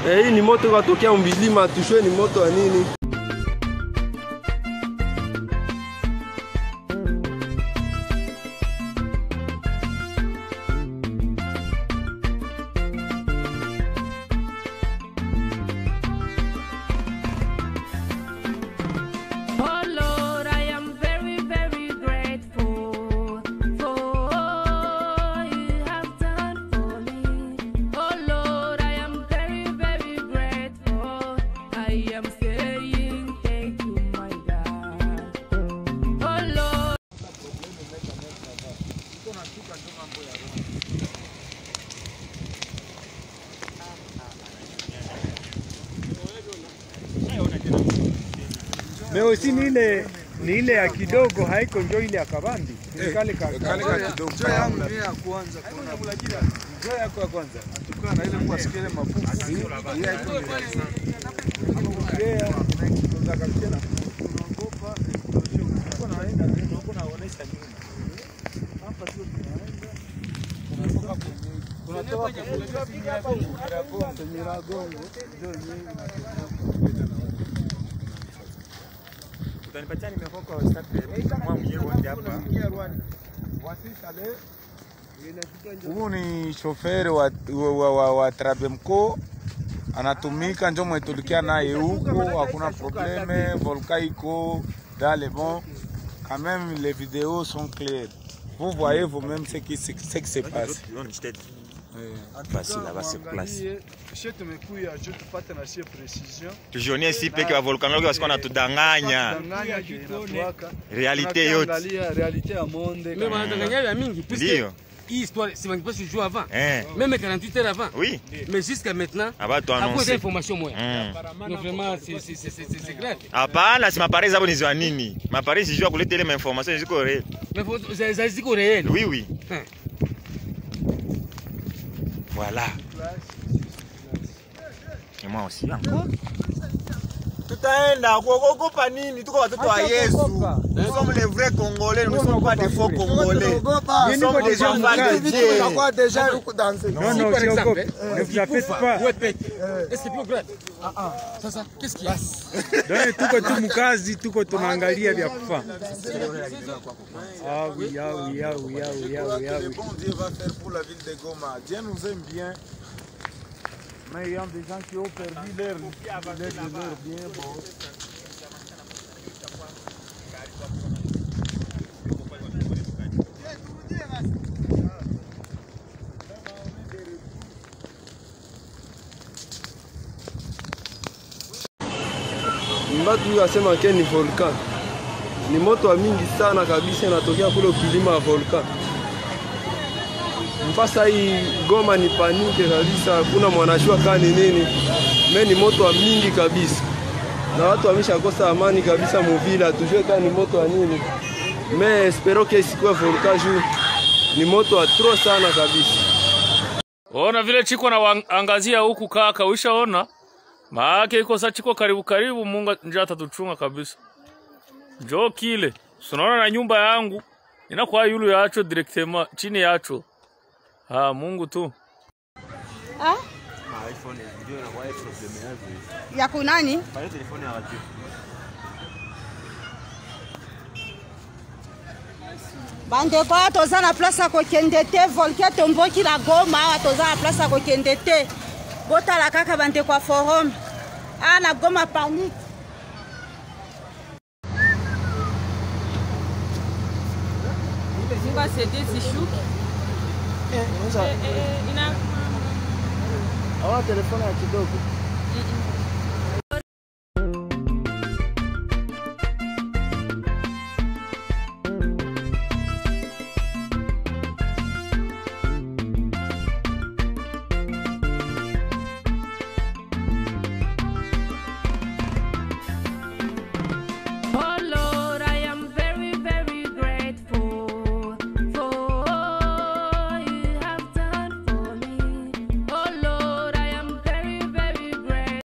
Hii ni moto katokea mbilima, tushwe ni moto wa nini? Leo si ni ile ya kidogo haiko ndio ile ya kabambi. Kale kidogo. Njoo yangu ni ya kwanza kuna mlajira. Njoo yako ya kwanza. Atukana na ile kwa sikile mafufu. Hii haiko. Unataka tena. Unaogopa uko naenda ndio uko naonesha nyuma. Hapa sio tunaenda. Tunatoka kwa Nyiragongo. Ndio nyingi. Utanipatia nimekuwa kwa WhatsApp mwa mwenyewe hapa. Huyu ni shoferi wa Trabemco, anatumika ndio mwetulikia naye huko, hakuna probleme, volcanico dans le bon. Quand même les vidéos sont claires. Vous voyez vous-même ce qui se passe. Facile là-bas sur place. Tujione ici peke wa volcanologue parce qu'on a tudanganya. Réalité yote. Réalité ya monde. Même wanadanganya ya mingi puisque hii histoire c'est même pas se jouer avant. Même 48 heures avant. Oui. Mais jusqu'à maintenant, après des informations moi. Donc vraiment c'est grave. Hapana, si mapari zabo ni za nini? Mapari si jua kuleta ile information ziko réel. Mais ça ziko réel. Oui oui. Voilà. Et moi aussi encore. Tutaenda kuogopa nini? Tuko watoto wa Yesu. Nous sommes les vrais Congolais, nous ne sommes pas des faux Congolais. Nous sommes des enfants de Dieu. On va déjà danser. Non, non, si on ne vous appelle pas. Est-ce que tu regardes? Ça, qu'est-ce qu'il y a? Donc tuko tu mkazi, tuko tunaangalia vya kufa. Ah oui, ah oui, ah oui, ah oui, ah oui, ah oui. Bon Dieu va faire pour la ville de Goma. Dieu nous aime bien. Mais il y a des gens qui ont perdu leur bien. Bon. Mbatu yasema ke ni volcan. Ni moto wa mingi sana kabisa inatokea kule kilima ya volcan. Mpasa hii Goma ni panike kabisa, kuna mwanashua kani nini. Ni moto wa mingi kabisa. Na watu wameshakosa amani kabisa muvila, tujue kani moto wa nini. Espero que isikuwe volcan juu ni moto wa trop sana kabisa. Ona vile chiko na angazia huku kaka, ushaona? Maake iko sa chiko karibu Mungu ndio atatuchunga kabisa. Njoo kile. Unaona na nyumba yangu inakuwa yulu yacho directement chini yacho. Mungu tu. iPhone ndio na wifi problem yazo. Ya kunani? Pale telefoni ya watu. Bande kwa toza na place ko kendete volcan tomboki la Goma, toza na place ko kendete. Bota la kaka bande kwa forum. Na Goma panique. Zinga CD zishuki. Ina Hawa telefoni ya kidogo.